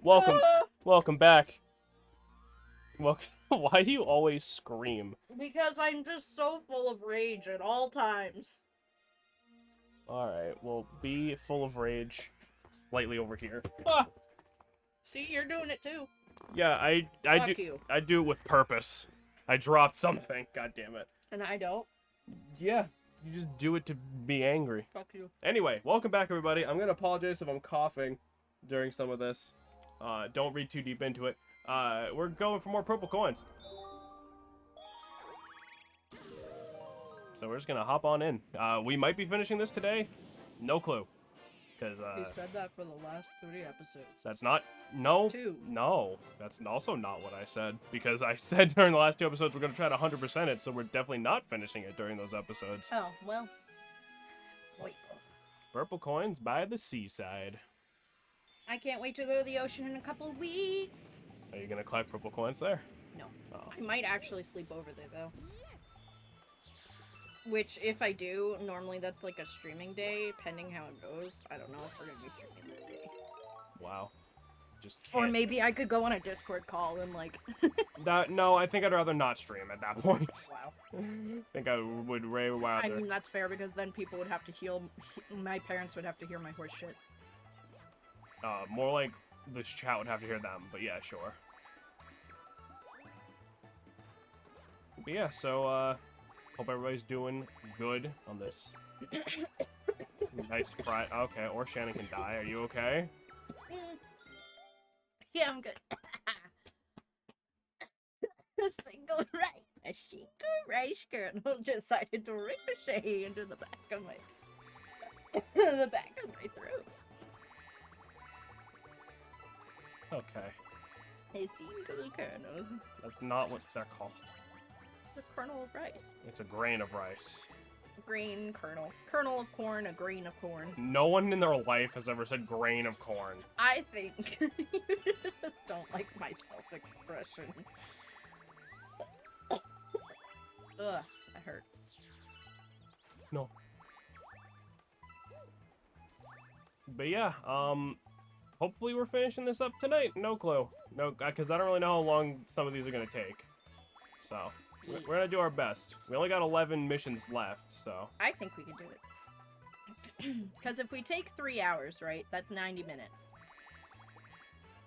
Welcome back. Welcome. Why do you always scream? Because I'm just so full of rage at all times. Alright, well, be full of rage. Slightly over here. Ah! See, you're doing it too. Yeah, I Fuck do you. I do it with purpose. I dropped something, god damn it. And I don't. Yeah, you just do it to be angry. Fuck you. Anyway, welcome back everybody. I'm gonna apologize if I'm coughing during some of this. Don't read too deep into it. We're going for more purple coins. So we're just gonna hop on in. We might be finishing this today. No clue. Because, You said that for the last 3 episodes. that's not... No. 2. No. That's also not what I said. Because I said during the last 2 episodes we're gonna try to 100% it, so we're definitely not finishing it during those episodes. Oh, well. Wait. Purple coins by the seaside. I can't wait to go to the ocean in a couple of weeks. Are you gonna collect purple coins there? No. Oh. I might actually sleep over there, though. Which, if I do, normally that's like a streaming day, pending how it goes. I don't know if we're gonna be streaming that day. Wow. Just can't. Or maybe I could go on a Discord call and, like... No, I think I'd rather not stream at that point. Wow. I think I would way rather. I mean, that's fair, because then people would have to my parents would have to hear my horse shit. More like this chat would have to hear them, but yeah, sure. But yeah, so, hope everybody's doing good on this nice Friday. Okay, or Shannon can die. Are you okay? Yeah, I'm good. A single a single rice kernel decided to ricochet into the back of my throat. Okay. A single kernel. That's not what they're called. A kernel of rice. It's a grain of rice. Grain kernel. Kernel of corn, a grain of corn. No one in their life has ever said grain of corn. I think you just don't like my self-expression. Ugh, that hurts. No. But yeah, hopefully we're finishing this up tonight. No clue. No, because I don't really know how long some of these are gonna take. So, we're gonna do our best. We only got 11 missions left, so. I think we can do it. Because if we take 3 hours, right, that's 90 minutes.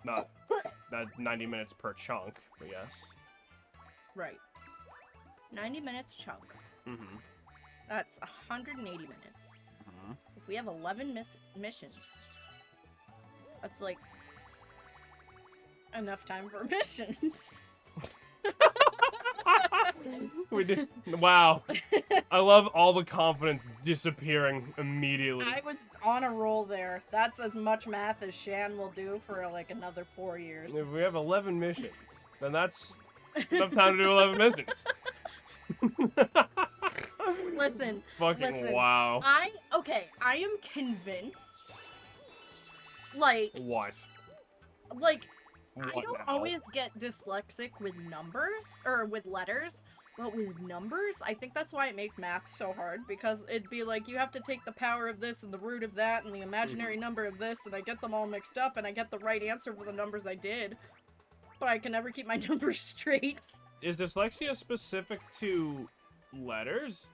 Not that 90 minutes per chunk, but yes. Right. 90 minutes chunk. Mm-hmm. That's 180 minutes. Mm-hmm. If we have 11 missions, that's like enough time for missions. We did. Wow. I love all the confidence disappearing immediately. I was on a roll there. That's as much math as Shan will do for like another 4 years. If we have 11 missions, then that's enough time to do 11 missions. Listen. Fucking wow. I am convinced. Like. What? Like, What I don't now? always get dyslexic with numbers, or with letters, but with numbers, I think that's why it makes math so hard, because it'd be like, you have to take the power of this and the root of that and the imaginary number of this, and I get them all mixed up, and I get the right answer for the numbers I did, but I can never keep my numbers straight. Is dyslexia specific to letters?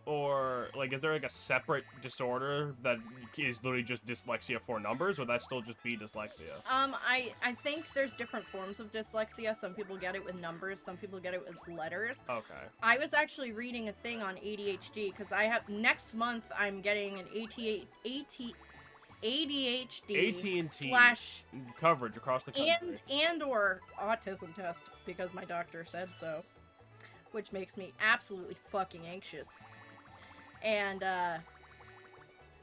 Or, like, is there, like, a separate disorder that is literally just dyslexia for numbers, or would that still just be dyslexia? I think there's different forms of dyslexia. Some people get it with numbers, some people get it with letters. Okay. I was actually reading a thing on ADHD, because next month I'm getting an ADHD AT&T slash coverage across the country. and or autism test, because my doctor said so, which makes me absolutely fucking anxious. And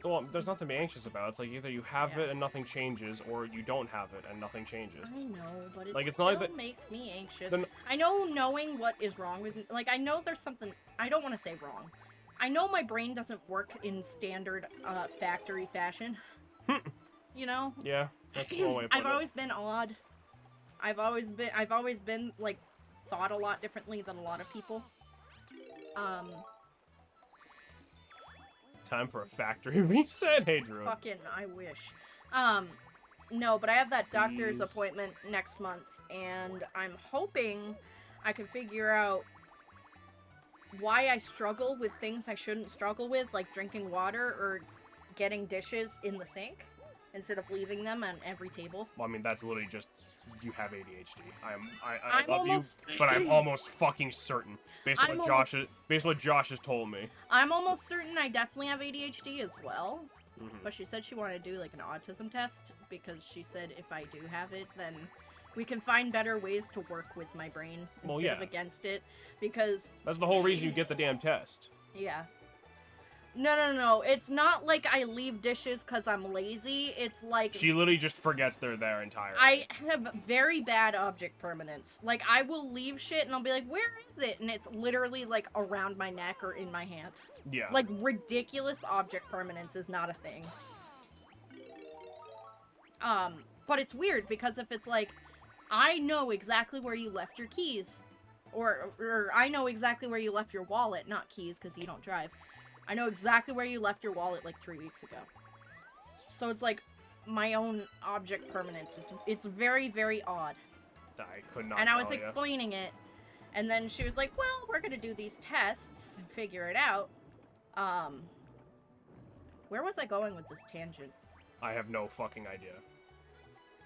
Well, there's nothing to be anxious about. It's like either you have it and nothing changes, or you don't have it and nothing changes. I know, but it Like, it's not still like that- makes me anxious. Then- I know knowing what is wrong with me, like, I know there's something, I don't want to say wrong. I know my brain doesn't work in standard factory fashion. You know? Yeah, that's one way to put I've it. always been odd. I've always been, like, thought a lot differently than a lot of people. Time for a factory reset. Hey, Drew. Fucking, I wish. No, but I have that doctor's Please. appointment next month, and I'm hoping I can figure out why I struggle with things I shouldn't struggle with, like drinking water or getting dishes in the sink instead of leaving them on every table. Well, I mean, that's literally just you have ADHD. I I'm love almost- you, but I'm almost fucking certain, based on I'm what Josh has told me. I'm almost certain I definitely have ADHD as well. Mhm. But she said she wanted to do like an autism test because she said if I do have it, then we can find better ways to work with my brain instead of yeah. against it. Because That's the whole reason you get the damn test. yeah. No. It's not like I leave dishes because I'm lazy. It's like She literally just forgets they're there entirely. I have very bad object permanence. Like, I will leave shit and I'll be like, where is it? And it's literally, like, around my neck or in my hand. Yeah. Like, ridiculous object permanence is not a thing. But it's weird because if it's like, I know exactly where you left your keys. Or I know exactly where you left your wallet. Not keys, because you don't drive. I know exactly where you left your wallet, like, 3 weeks ago. So it's like my own object permanence. It's very, very odd. I could not And I was tell ya. explaining it, and then she was like, well, we're gonna do these tests and figure it out. Where was I going with this tangent? I have no fucking idea.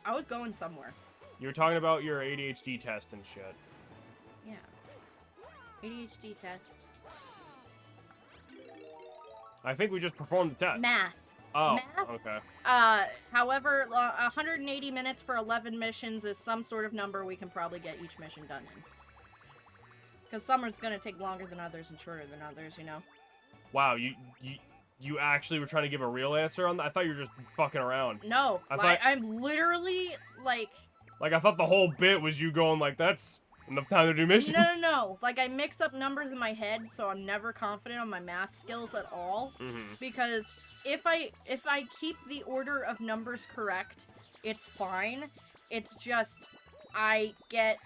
I was going somewhere. You were talking about your ADHD test and shit. Yeah. ADHD test. I think we just performed the test. Math. Oh, Math? okay. However, 180 minutes for 11 missions is some sort of number we can probably get each mission done in. Because some are gonna take longer than others and shorter than others, you know? Wow, you actually were trying to give a real answer on that? I thought you were just fucking around. No, I'm literally, like... Like, I thought the whole bit was you going like, that's enough time to do missions. No. Like, I mix up numbers in my head, so I'm never confident on my math skills at all. Mm-hmm. Because if I keep the order of numbers correct, it's fine. It's just, I get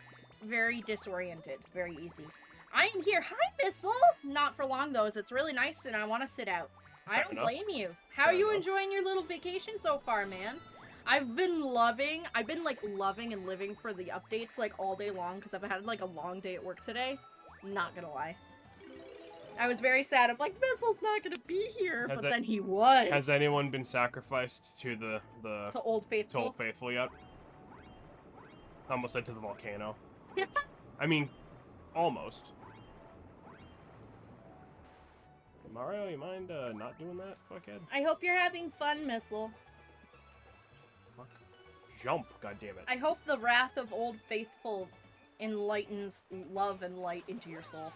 very disoriented very easy. I am here. Hi, Missile! Not for long, though, as it's really nice and I want to sit out. I don't blame you. How are you enjoying your little vacation so far, man? I've been loving and living for the updates, like, all day long, because I've had, like, a long day at work today. Not gonna lie. I was very sad. I'm like, Missile's not gonna be here, but then he was. Has anyone been sacrificed to the To Old Faithful? To Old Faithful yet? I almost said to the volcano. I mean, almost. Mario, you mind not doing that, fuckhead? I hope you're having fun, Missile. Fuck. Jump, goddammit. I hope the wrath of Old Faithful enlightens love and light into your soul.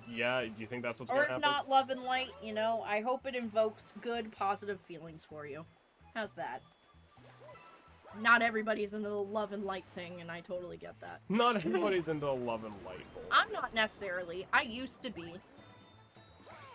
Yeah, do you think that's what's or gonna if happen? not love and light, you know, I hope it invokes good, positive feelings for you. How's that? Not everybody's into the love and light thing, and I totally get that. Not everybody's into love and light. I'm not necessarily. I used to be.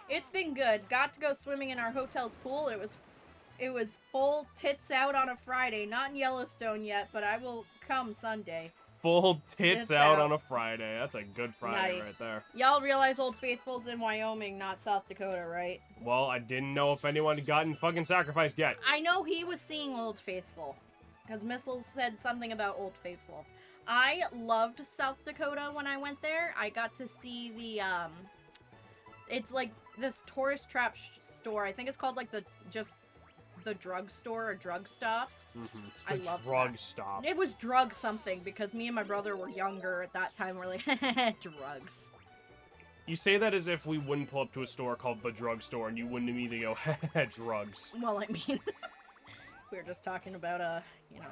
It's been good. Got to go swimming in our hotel's pool. It was full tits out on a Friday. Not in Yellowstone yet, but I will come Sunday. Full tits out on a Friday. That's a good Friday Nice. right there. Y'all realize Old Faithful's in Wyoming, not South Dakota, right? Well, I didn't know if anyone had gotten fucking sacrificed yet. I know he was seeing Old Faithful. Because Missile said something about Old Faithful. I loved South Dakota when I went there. I got to see the, it's like this tourist trap store. I think it's called like the drug store or drug stop. Mm-hmm. I love drug that. stop. It was drug something because me and my brother were younger at that time. We're like, drugs. You say that as if we wouldn't pull up to a store called the drug store and you wouldn't immediately go, drugs. Well, I mean, we were just talking about, you know.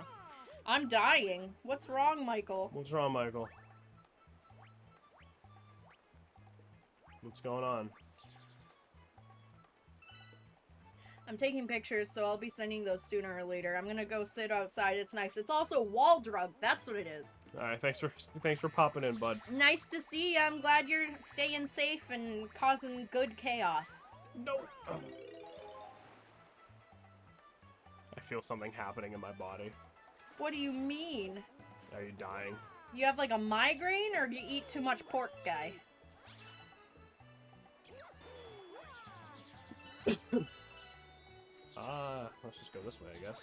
I'm dying. What's wrong, Michael? What's wrong, Michael? What's going on? I'm taking pictures, so I'll be sending those sooner or later. I'm gonna go sit outside. It's nice. It's also wall drug. That's what it is. Alright, thanks for popping in, bud. Nice to see you. I'm glad you're staying safe and causing good chaos. No. I feel something happening in my body. What do you mean? Are you dying? You have like a migraine or you eat too much pork, guy? Let's just go this way, I guess.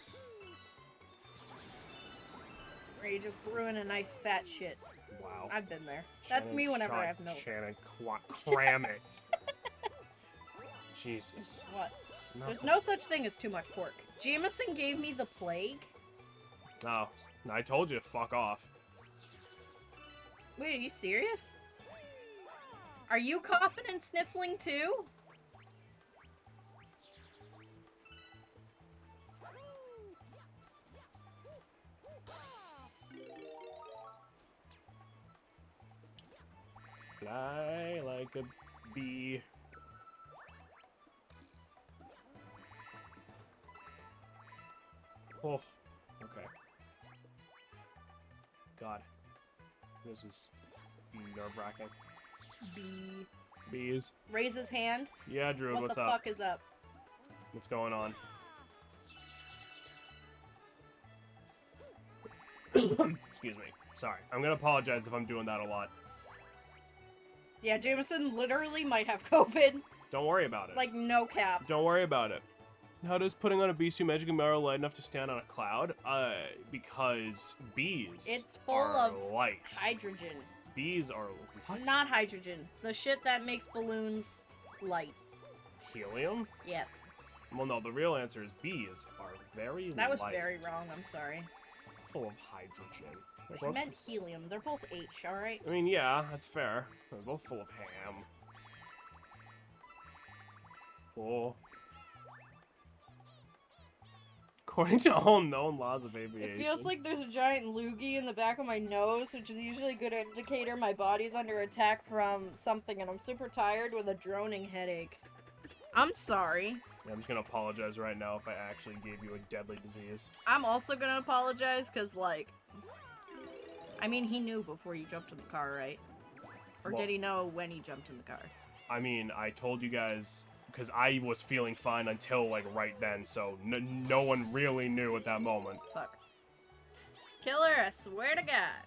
Or you just brewing a nice fat shit. Wow. I've been there. That's me whenever I have milk. Shannon, cram it. Jesus. What? Nothing. There's no such thing as too much pork. Jameson gave me the plague. Oh, I told you, fuck off. Wait, are you serious? Are you coughing and sniffling too? Fly like a bee. Oh, okay. God, this is nerve-wracking. Bee. Bees. Raise his hand. Yeah, Drew, What what's the up? fuck is up? What's going on? Excuse me. Sorry. I'm gonna apologize if I'm doing that a lot. Yeah, Jameson literally might have COVID. Don't worry about it. Like, no cap. Don't worry about it. How does putting on a bee suit magically make light enough to stand on a cloud? Because bees It's full are of light. hydrogen. Bees are what? Not hydrogen. The shit that makes balloons light. Helium? Yes. Well, no, the real answer is bees are very That was light, very wrong, I'm sorry. full of hydrogen. Like, I what- meant helium. They're both H, alright? I mean, yeah, that's fair. They're both full of ham. Cool. According to all known laws of aviation. It feels like there's a giant loogie in the back of my nose, which is usually a good indicator my body's under attack from something, and I'm super tired with a droning headache. I'm sorry. Yeah, I'm just gonna apologize right now if I actually gave you a deadly disease. I'm also gonna apologize, because, like... I mean, he knew before you jumped in the car, right? Or Well- did he know when he jumped in the car? I mean, I told you guys because I was feeling fine until like right then, so no one really knew at that moment. Fuck. Killer, I swear to God.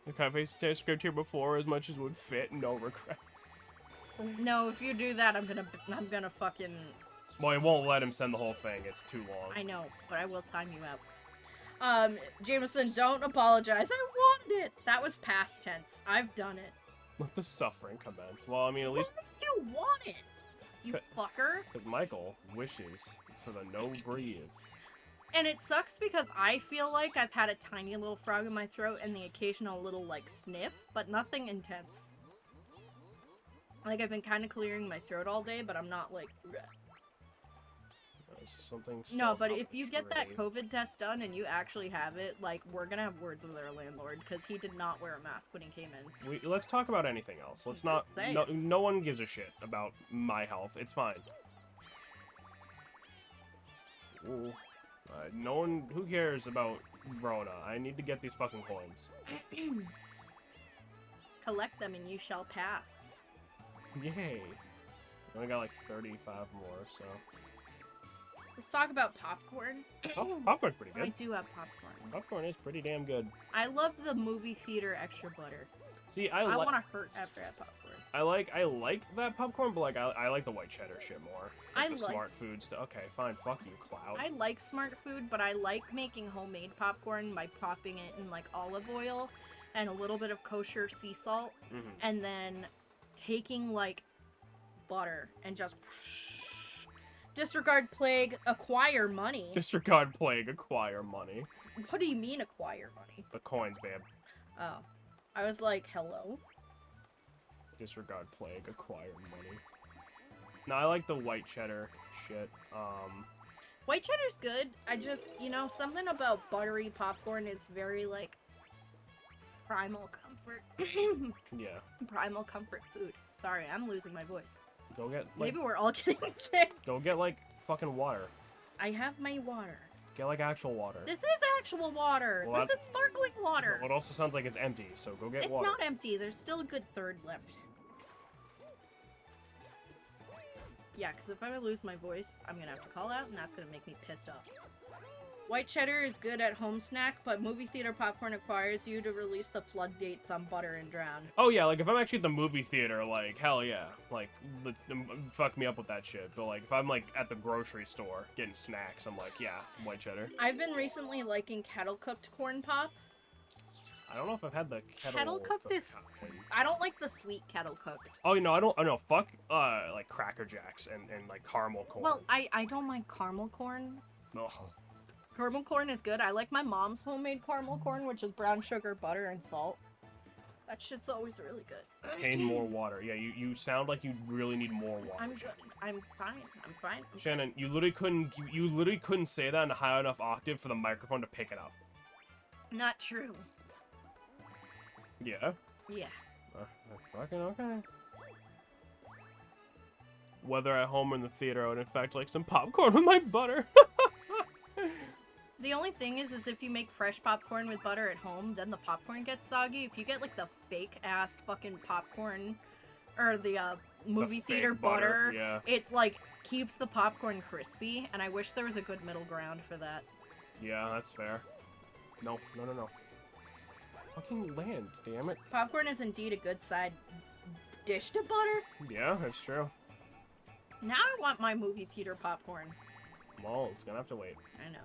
Okay, I faced a script here before as much as would fit, no regrets. No, if you do that, I'm gonna fucking... Well, it won't let him send the whole thing. It's too long. I know, but I will time you out. Jameson, don't apologize. I wanted it. That was past tense. I've done it. Let the suffering commence. Well, I mean, at least You want it, you fucker. because Michael wishes for the no breathe. And it sucks because I feel like I've had a tiny little frog in my throat and the occasional little, like, sniff, but nothing intense. Like, I've been kind of clearing my throat all day, but I'm not, like... Something. No, still but up if the you get that tree. COVID test done and you actually have it, like, we're gonna have words with our landlord, because he did not wear a mask when he came in. Let's talk about anything else. Let's Just not. saying. No one gives a shit about my health. It's fine. Ooh. No one. Who cares about Rona? I need to get these fucking coins. Collect them and you shall pass. Yay! I only got like 35 more, so. Let's talk about popcorn. Oh, popcorn's pretty I good. do have popcorn. Popcorn is pretty damn good. I love the movie theater extra butter. See, I I like. want to hurt after I have popcorn. I like that popcorn, but like I like the white cheddar shit more. I Like the like- smart food stuff. Okay, fine. Fuck you, Cloud. I like smart food, but I like making homemade popcorn by popping it in like olive oil and a little bit of kosher sea salt, Mhm. and then taking like butter and just disregard plague, acquire money. Disregard plague, acquire money. What do you mean acquire money? The coins, babe. Oh, I was like, hello. Disregard plague, acquire money. No, I like the white cheddar shit. White cheddar's good. I just, something about buttery popcorn is very like primal comfort. Yeah. Primal comfort food. Sorry, I'm losing my voice. Go get like, Maybe we're all getting sick. go get like fucking water. I have my water. Get like actual water. This is actual water. Well, This is sparkling water. It also sounds like it's empty, so go get It's water. not empty. There's still a good third left. Yeah, because if I lose my voice, I'm going to have to call out, and that's going to make me pissed off. White cheddar is good at home snack, but movie theater popcorn requires you to release the floodgates on butter and drown. Oh yeah, like if I'm actually at the movie theater, like hell yeah, like let's fuck me up with that shit. But like if I'm like at the grocery store getting snacks, I'm like yeah, white cheddar. I've been recently liking kettle cooked corn pop. I don't know if I've had the Kettle cooked is. kind. I don't like the sweet kettle cooked. Oh, no, I don't. Oh, no, fuck, like Cracker Jacks and like caramel corn. Well, I don't mind caramel corn. No. Caramel corn is good. I like my mom's homemade caramel corn, which is brown sugar, butter, and salt. That shit's always really good. Contain more water. Yeah, you sound like you really need more water. I'm good. I'm fine. I'm fine. Shannon, you literally couldn't say that in a high enough octave for the microphone to pick it up. Not true. Yeah. Yeah. Fucking okay. Whether at home or in the theater, I would in fact like some popcorn with my butter. The only thing is if you make fresh popcorn with butter at home, then the popcorn gets soggy. If you get like the fake ass fucking popcorn, or the movie theater butter, yeah. it's like keeps the popcorn crispy. And I wish there was a good middle ground for that. Yeah, that's fair. No. Fucking land, damn it. Popcorn is indeed a good side dish to butter. Yeah, that's true. Now I want my movie theater popcorn. Well, it's gonna have to wait. I know.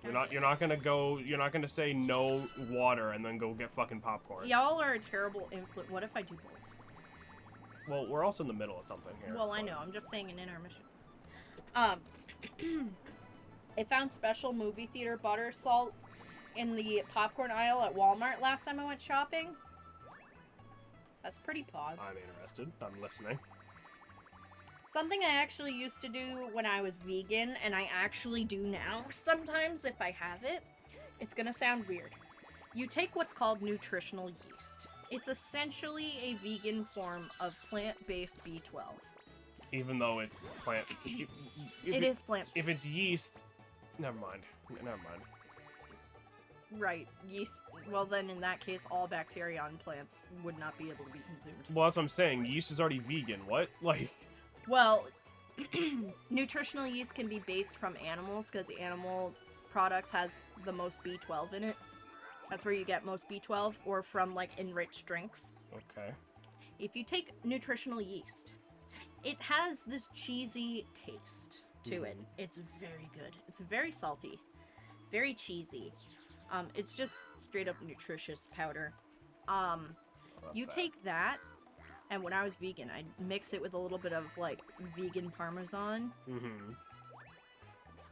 You're not gonna say no water and then go get fucking popcorn. Y'all are a terrible influence. What if I do both? Well, we're also in the middle of something here. Well, I know. I'm just saying an intermission. I found special movie theater butter salt in the popcorn aisle at Walmart last time I went shopping. That's pretty pog. I'm interested. I'm listening. Something I actually used to do when I was vegan, and I actually do now sometimes if I have it. It's gonna sound weird. You take what's called nutritional yeast. It's essentially a vegan form of plant-based B12. Even though it's plant... It is plant. If it's yeast... Never mind. Right. Yeast. Well, then in that case, all bacteria on plants would not be able to be consumed. Well, that's what I'm saying. Yeast is already vegan. What? Like... Well, nutritional yeast can be based from animals because animal products has the most B12 in it. That's where you get most B12, or from like enriched drinks. Okay. If you take nutritional yeast, it has this cheesy taste to it. It's very good. It's very salty, very cheesy. It's just straight up nutritious powder. You take that. And when I was vegan, I'd mix it with a little bit of, like, vegan Parmesan. Mm-hmm.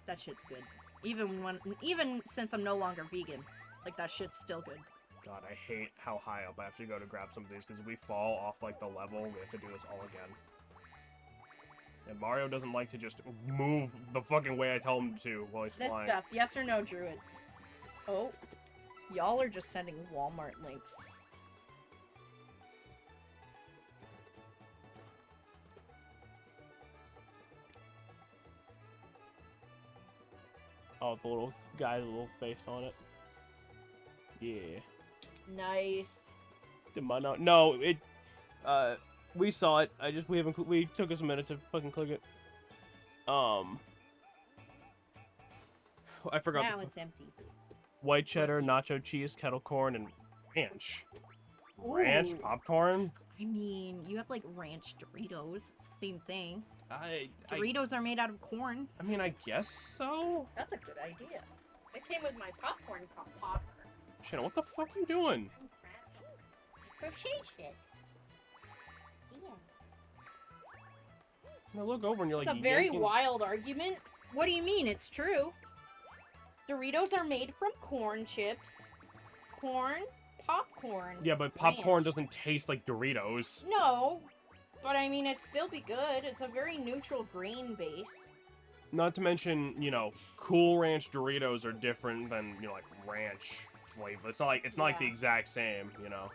That shit's good. Even since I'm no longer vegan, like, that shit's still good. God, I hate how high up I have to go to grab some of these, because if we fall off, like, the level, we have to do this all again. And Mario doesn't like to just move the fucking way I tell him to while he's flying. This stuff, yes or no, Druid? Oh, y'all are just sending Walmart links. Oh, the little guy with a little face on it. Yeah. Nice. No, it, we saw it. We took us a minute to fucking click it. I forgot. Now it's empty. White cheddar, nacho cheese, kettle corn, and ranch. Ooh. Ranch popcorn? I mean, you have like ranch Doritos. It's the same thing. I Doritos are made out of corn. I mean, I guess so. That's a good idea. It came with my popcorn popper. Shannon, what the fuck are you doing? Crochet shit. Yeah. Now look over and you're like, It's a very yanking... wild argument. What do you mean? It's true. Doritos are made from corn chips. Corn, popcorn. Yeah, but popcorn ranch. doesn't taste like Doritos. No. But I mean, it'd still be good. It's a very neutral green base. Not to mention, you know, Cool Ranch Doritos are different than, you know, like ranch flavor. It's not like the exact same, you know.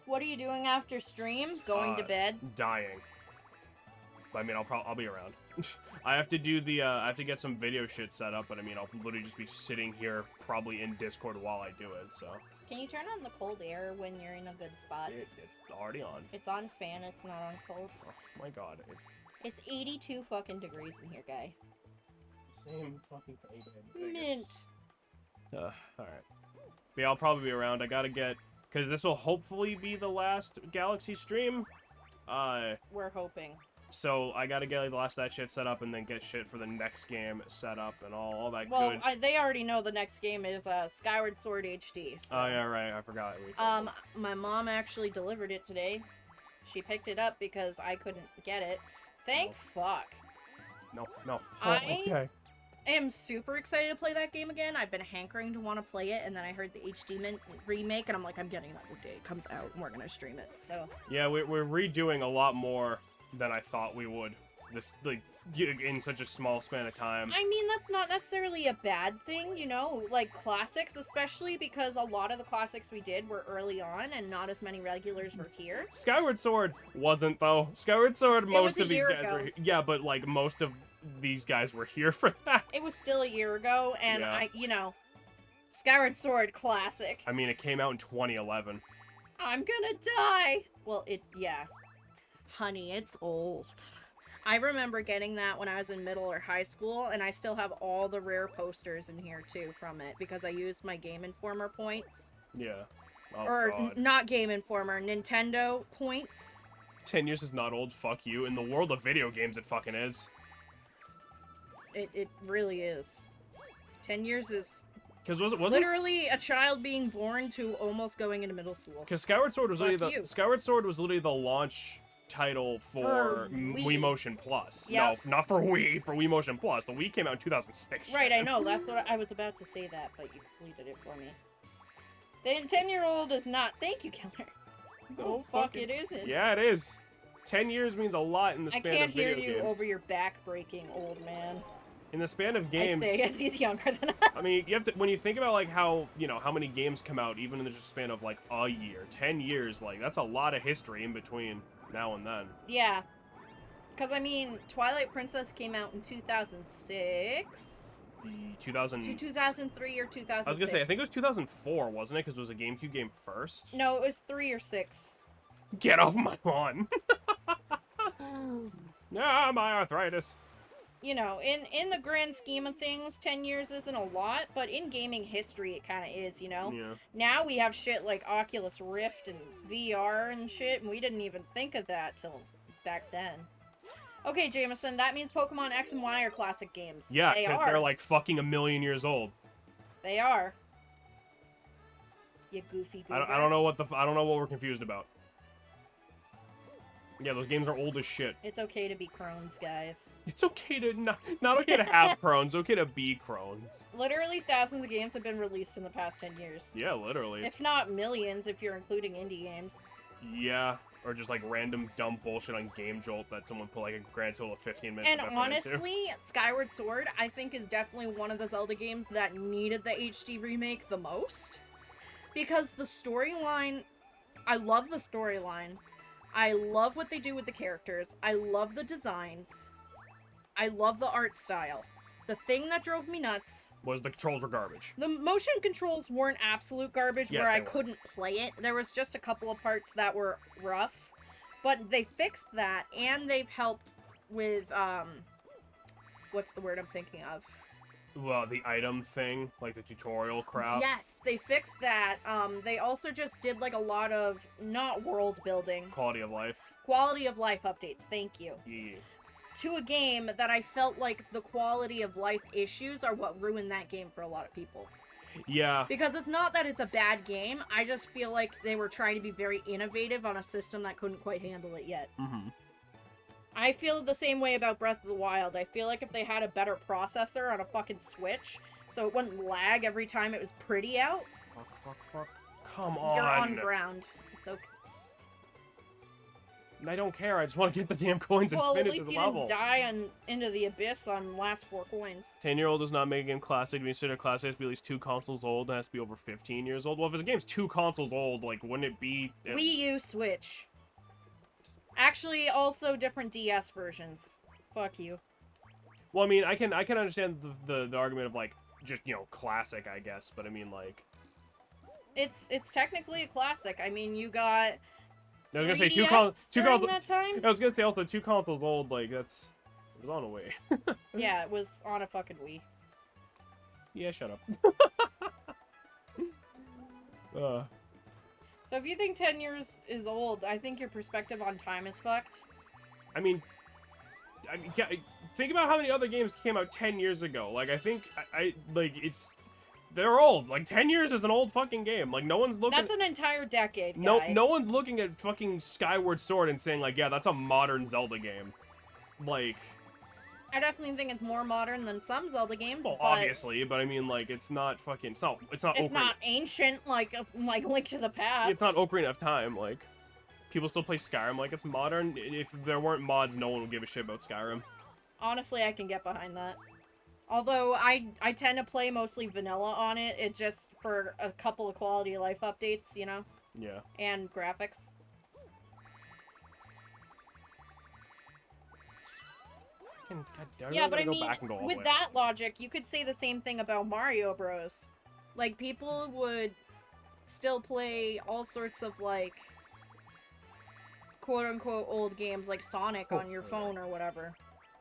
What are you doing after stream? Going to bed? Dying. But I mean, I'll be around. I have to do the I have to get some video shit set up, but I mean, I'll literally just be sitting here probably in Discord while I do it. So. Can you turn on the cold air when you're in a good spot? It's already on. It's on fan. It's not on cold. Oh my god. It's 82 fucking degrees in here, guy. Same fucking thing. Mint. Alright. But yeah, I'll probably be around. I gotta get... Because this will hopefully be the last Galaxy stream. We're hoping. So I gotta get like, the last of that shit set up and then get shit for the next game set up and all that Well, good. they already know the next game is Skyward Sword HD. So. Oh yeah, right. I forgot. We told them. My mom actually delivered it today. She picked it up because I couldn't get it. Thank fuck. No. Oh, I okay. am super excited to play that game again. I've been hankering to want to play it, and then I heard the HD remake, and I'm like, I'm getting that the day it comes out, and we're gonna stream it. So Yeah, we're redoing a lot more than I thought we would. This like in such a small span of time. I mean, that's not necessarily a bad thing, you know, like classics, especially because a lot of the classics we did were early on, and not as many regulars were here. Skyward Sword wasn't though. Skyward Sword, most of these guys ago. were here. Yeah, but like most of these guys were here for that. It was still a year ago, and Yeah. Skyward Sword classic. I mean, it came out in 2011. I'm gonna die. Well, yeah. Honey, it's old. I remember getting that when I was in middle or high school, and I still have all the rare posters in here, too, from it, because I used my Game Informer points. Yeah. Oh, or, God. not Game Informer, Nintendo points. 10 years is not old, fuck you. In the world of video games, it fucking is. It really is. 10 years is Because was literally a child being born to almost going into middle school. Because Skyward Sword was Fuck literally you. Skyward Sword was literally the launch title for Wii. Wii Motion Plus. Yep. No, not for Wii, for Wii Motion Plus. The Wii came out in 2006. Right, I know. That's what I was about to say that, but you completed it for me. The 10-year-old is not. Thank you, Keller. Oh, fuck, it isn't. Yeah, it is. 10 years means a lot in the I span can't of video hear you games. over your back breaking, old man. In the span of games, I guess he's younger than us. I mean, you have to, when you think about like how how many games come out even in the span of like a year, 10 years, like that's a lot of history in between now and then. Yeah. Because, I mean, Twilight Princess came out in 2006? The 2000... 2003 or 2006? I was gonna say, I think it was 2004, wasn't it? Because it was a GameCube game first. No, it was 3 or 6. Get off my lawn! Ah, my arthritis. You know, in the grand scheme of things, 10 years isn't a lot, but in gaming history, it kind of is, you know? Yeah. Now we have shit like Oculus Rift and VR and shit, and we didn't even think of that till back then. Okay, Jameson, that means Pokemon X and Y are classic games. Yeah, they because are. they're like fucking a million years old. They are. You goofy goober. I don't know what we're confused about. Yeah, those games are old as shit. It's okay to be crones, guys. It's okay to not okay to have crones. It's okay to be crones. Literally thousands of games have been released in the past 10 years. Yeah, literally. If not millions, if you're including indie games. Yeah, or just like random dumb bullshit on Game Jolt that someone put like a grand total of 15 minutes. And of effort into. honestly, Skyward Sword, I think, is definitely one of the Zelda games that needed the HD remake the most. Because the storyline, I love the storyline. I love what they do with the characters. I love the designs. I love the art style. The thing that drove me nuts Was the controls were garbage. the motion controls weren't absolute garbage Yes, where I they were. couldn't play it. There was just a couple of parts that were rough. But they fixed that, and they've helped with, what's the word I'm thinking of? Well, the item thing, like the tutorial crap. Yes, they fixed that. They also just did, like, a lot of, not world building, Quality of life. quality of life updates, thank you. Yeah. To a game that I felt like the quality of life issues are what ruined that game for a lot of people. Yeah. Because it's not that it's a bad game, I just feel like they were trying to be very innovative on a system that couldn't quite handle it yet. Mm-hmm. I feel the same way about Breath of the Wild. I feel like if they had a better processor on a fucking Switch, so it wouldn't lag every time it was pretty out, Fuck. Come on. you're on ground. It's okay. I don't care. I just want to get the damn coins and Well, at finish least the you level. didn't die into the abyss on last 4 coins. 10-year-old does not make a game classic. To be considered classic, it has to be at least 2 consoles old. It has to be over 15 years old. Well, if the game's 2 consoles old, like, wouldn't it be... Wii U, Switch. Actually, also different DS versions. Fuck you. Well, I mean, I can understand the argument of, like, just, classic, I guess. But, I mean, like... It's technically a classic. I mean, you got... I was gonna say 2 3DS consoles... during that time? I was gonna say also 2 consoles old, like, that's... It was on a way. Yeah, it was on a fucking Wii. Yeah, shut up. So if you think 10 years is old, I think your perspective on time is fucked. I mean, I mean, think about how many other games came out 10 years ago. Like, I think, like, they're old. Like, 10 years is an old fucking game. Like, no one's looking... That's an entire decade, No, guy. no one's looking at fucking Skyward Sword and saying, like, yeah, that's a modern Zelda game. Like... I definitely think it's more modern than some Zelda games. Well, but obviously, but I mean, like, it's not fucking... It's not it's not ancient like Link to the Past. It's not Ocarina of Time, like... People still play Skyrim like it's modern. If there weren't mods, no one would give a shit about Skyrim. Honestly, I can get behind that. Although, I tend to play mostly vanilla on it. It just for a couple of quality of life updates, you know? Yeah. And graphics. Yeah, but I mean, with that logic, you could say the same thing about Mario Bros. Like, people would still play all sorts of, like, quote-unquote old games like Sonic on your phone or whatever.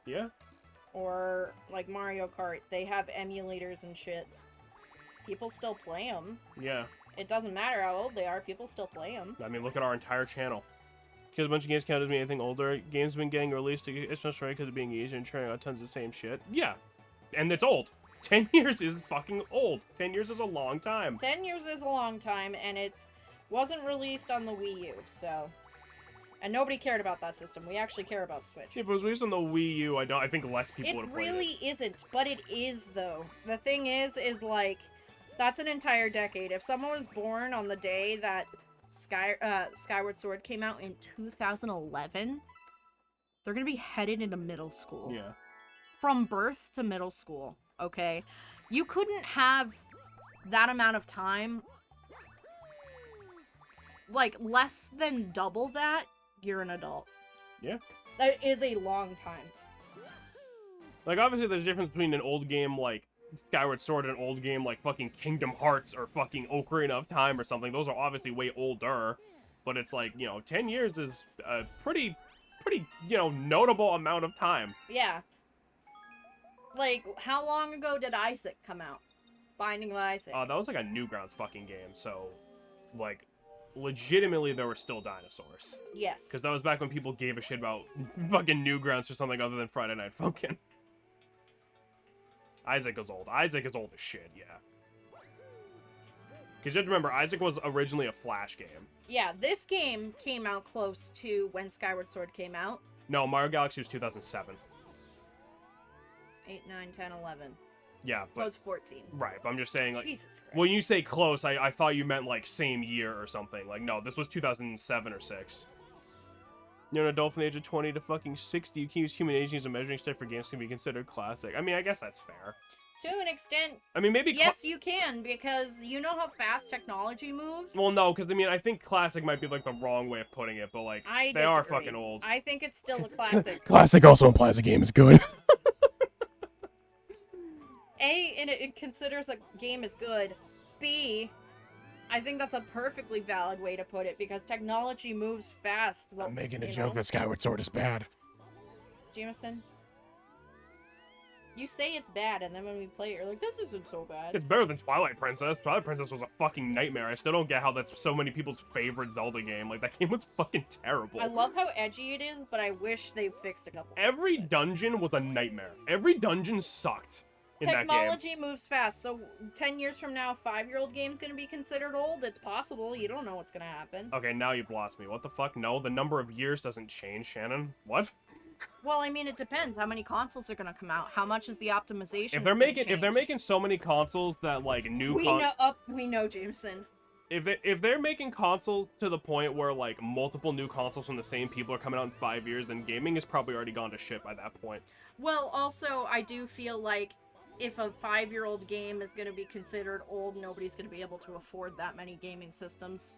Yeah. Or, like, Mario Kart. They have emulators and shit. People still play them. Yeah. It doesn't matter how old they are, people still play them. I mean, look at our entire channel. Because a bunch of games count as being anything older. Games have been getting released, especially because of being easier and trying out tons of the same shit. Yeah. And it's old. 10 years is fucking old. 10 years is a long time. 10 years is a long time, and it wasn't released on the Wii U, so... And nobody cared about that system. We actually care about Switch. If it was released on the Wii U, I think less people would have played it. It really isn't, but it is, though. The thing is like, that's an entire decade. If someone was born on the day that Skyward Sword came out in 2011, they're gonna be headed into middle school. Yeah. From birth to middle school, okay? You couldn't have that amount of time, like, less than double that, you're an adult. Yeah. That is a long time. Like, obviously there's a difference between an old game like Skyward Sword and an old game like fucking Kingdom Hearts or fucking Ocarina of Time or something. Those are obviously way older. But it's like, you know, 10 years is a pretty, you know, notable amount of time. Yeah. Like, how long ago did Isaac come out? Binding of Isaac. That was like a Newgrounds fucking game, so, like, legitimately there were still dinosaurs. Yes. Because that was back when people gave a shit about fucking Newgrounds or something other than Friday Night Funkin'. Isaac is old. Isaac is old as shit, yeah. Because you have to remember, Isaac was originally a Flash game. Yeah, this game came out close to when Skyward Sword came out. No, Mario Galaxy was 2007. 8, 9, 10, 11. Yeah, but... So it's 14. Right, but I'm just saying, like... Jesus Christ. When you say close, I thought you meant, like, same year or something. Like, no, this was 2007 or 6. You're an adult from the age of 20 to fucking 60. You can use human aging as a measuring stick for games can be considered classic. I mean, I guess that's fair. To an extent, I mean, maybe... yes, you can, because you know how fast technology moves? Well, no, because, I mean, I think classic might be, like, the wrong way of putting it, but, like, they are fucking old. I think it's still a classic. Classic also implies a game is good. A, and it considers a game is good. B, I think that's a perfectly valid way to put it, because technology moves fast. I'm making a joke that Skyward Sword is bad. Jameson? You say it's bad, and then when we play it, you're like, this isn't so bad. It's better than Twilight Princess. Twilight Princess was a fucking nightmare. I still don't get how that's so many people's favorite Zelda game. Like, that game was fucking terrible. I love how edgy it is, but I wish they fixed a couple. Every dungeon was a nightmare. Every dungeon sucked in that game. Technology moves fast, so 10 years from now, a 5-year-old game's gonna be considered old? It's possible. You don't know what's gonna happen. Okay, now you've lost me. What the fuck? No, the number of years doesn't change, Shannon. What? Well, I mean, it depends. How many consoles are gonna come out? How much is the optimization? If they're making so many consoles that like we know, Jameson. If they're making consoles to the point where like multiple new consoles from the same people are coming out in 5 years, then gaming has probably already gone to shit by that point. Well, also, I do feel like if a 5-year-old game is gonna be considered old, nobody's gonna be able to afford that many gaming systems.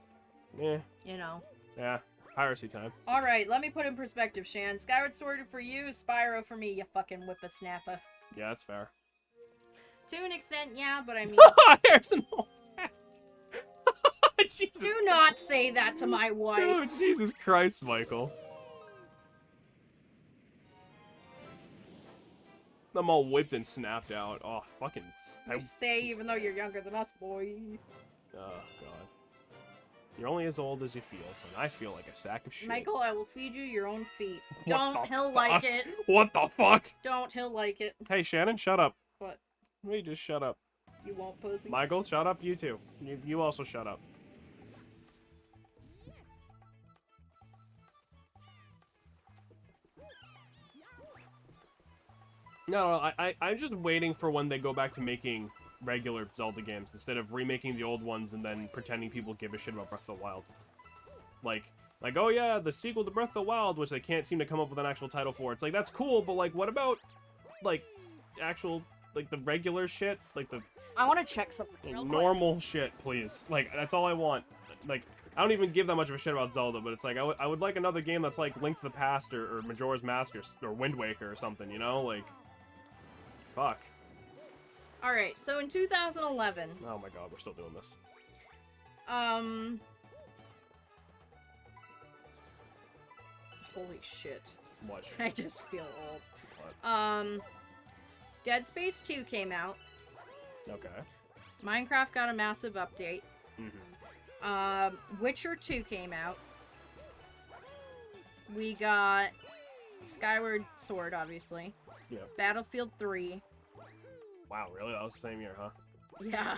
Yeah. You know. Yeah. Piracy time. Alright, let me put in perspective, Shan. Skyward Sword for you, Spyro for me, you fucking whippersnapper. Yeah, that's fair. To an extent, yeah, but I mean... Harrison! Jesus. Do not say that to my wife! Dude, Jesus Christ, Michael. I'm all whipped and snapped out. Oh, fucking... You say even though you're younger than us, boy. Oh, God. You're only as old as you feel, and I feel like a sack of shit. Michael, I will feed you your own feet. What Don't, the he'll fuck? like it. What the fuck? Don't, he'll like it. Hey, Shannon, shut up. What? We just shut up. You won't, Posey? Michael, shut up. You too. You also shut up. No, I'm just waiting for when they go back to making regular Zelda games instead of remaking the old ones and then pretending people give a shit about Breath of the Wild. Like, oh yeah, the sequel to Breath of the Wild, which they can't seem to come up with an actual title for. It's like, that's cool, but like, what about, like, actual, like, the regular shit? Like, the I want to check something real quick. normal shit, please. Like, that's all I want. Like, I don't even give that much of a shit about Zelda, but it's like, I would like another game that's like Link to the Past or Majora's Mask or Wind Waker or something, you know? Like, fuck. Alright, so in 2011... Oh my god, we're still doing this. Holy shit. What? I just feel old. What? Dead Space 2 came out. Okay. Minecraft got a massive update. Mm-hmm. Witcher 2 came out. We got Skyward Sword, obviously. Yeah. Battlefield 3. Wow, really? That was the same year, huh? Yeah.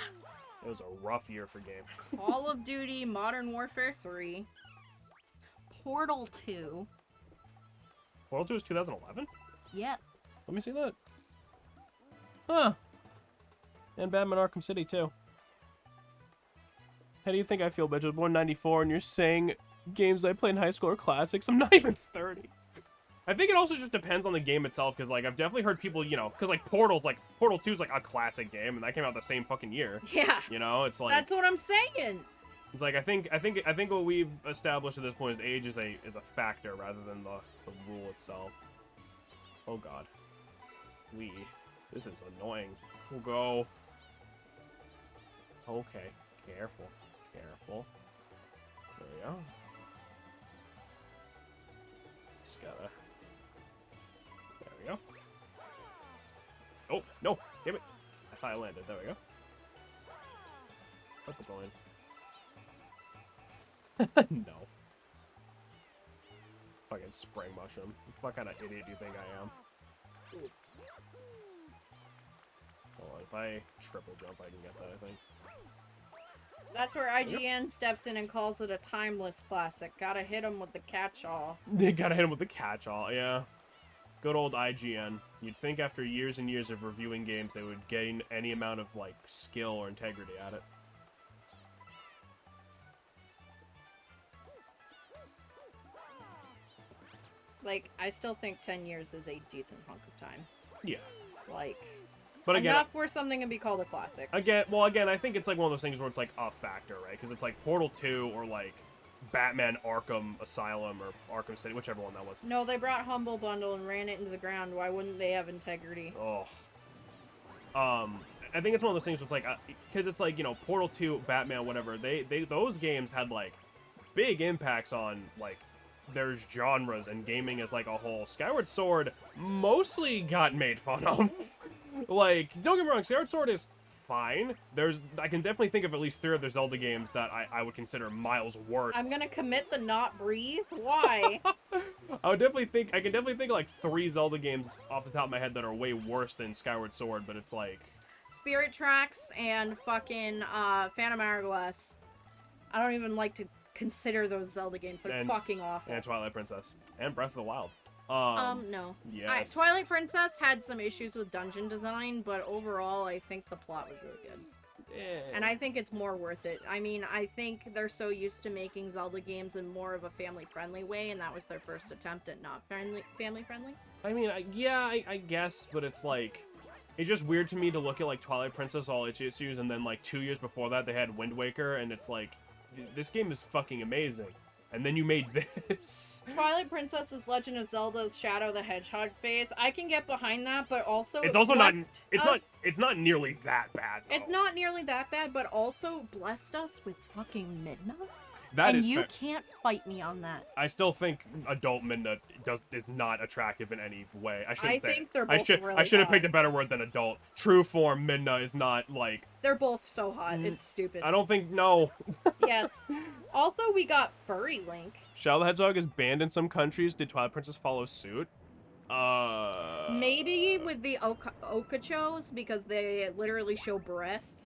It was a rough year for game. Call of Duty Modern Warfare 3. Portal 2. Portal 2 was 2011? Yep. Let me see that. Huh. And Batman Arkham City, too. How do you think I feel, bitch? I was born in 94, and you're saying games I played in high school are classics? I'm not even 30. I think it also just depends on the game itself, because, like, I've definitely heard people, you know, because, like, Portal 2 is, like, a classic game, and that came out the same fucking year. Yeah. You know, it's like... That's what I'm saying. It's like, I think what we've established at this point is age is a factor rather than the rule itself. Oh, God. This is annoying. We'll go... Okay. Careful. Careful. There we go. Just gotta... There we go. Oh, no! Damn it! I thought I landed. There we go. Put the ball in. No. Fucking spring mushroom. What kind of idiot do you think I am? Hold on, if I triple jump, I can get that, I think. That's where IGN steps in and calls it a timeless classic. Gotta hit him with the catch-all. They gotta hit him with the catch-all, yeah. Good old IGN. You'd think after years and years of reviewing games, they would gain any amount of, like, skill or integrity at it. Like, I still think 10 years is a decent hunk of time. Yeah. Like, but again, enough where something can be called a classic. Again, I think it's like one of those things where it's like a factor, right? Because it's like Portal 2 or like Batman Arkham Asylum or Arkham City, whichever one that was. No, they brought Humble Bundle and ran it into the ground. Why wouldn't they have integrity? Oh. I think it's one of those things where it's like, because it's like, you know, Portal 2, Batman, whatever, those games had like big impacts on like their genres and gaming as like a whole. Skyward Sword mostly got made fun of. Like, don't get me wrong, Skyward Sword is fine. I can definitely think of at least 3 other Zelda games that I would consider miles worse. I'm gonna commit the not breathe. Why? I can definitely think of like 3 Zelda games off the top of my head that are way worse than Skyward Sword, but it's like... Spirit Tracks and fucking Phantom Hourglass. I don't even like to consider those Zelda games. They're fucking awful. And Twilight Princess. And Breath of the Wild. No. Yes. Twilight Princess had some issues with dungeon design, but overall, I think the plot was really good. Yeah. And I think it's more worth it. I mean, I think they're so used to making Zelda games in more of a family-friendly way, and that was their first attempt at not family-friendly. I mean, I guess, but it's like... It's just weird to me to look at, like, Twilight Princess, all its issues, and then, like, 2 years before that, they had Wind Waker, and it's like, this game is fucking amazing. And then you made this. Twilight Princess's Legend of Zelda's Shadow the Hedgehog phase. I can get behind that, but also it's also it's not nearly that bad, though. It's not nearly that bad, but also blessed us with fucking Midna. That and is you fair. can't fight me on that. I still think adult Minna is not attractive in any way. I shouldn't I say. think they're I both should really I should have hot. picked a better word than adult. True form Minna is not like. They're both so hot. Mm, It's stupid. I don't think no. Yes. Also, we got furry Link. Shadow the Hedgehog is banned in some countries. Did Twilight Princess follow suit? Maybe with the Okachos because they literally show breasts.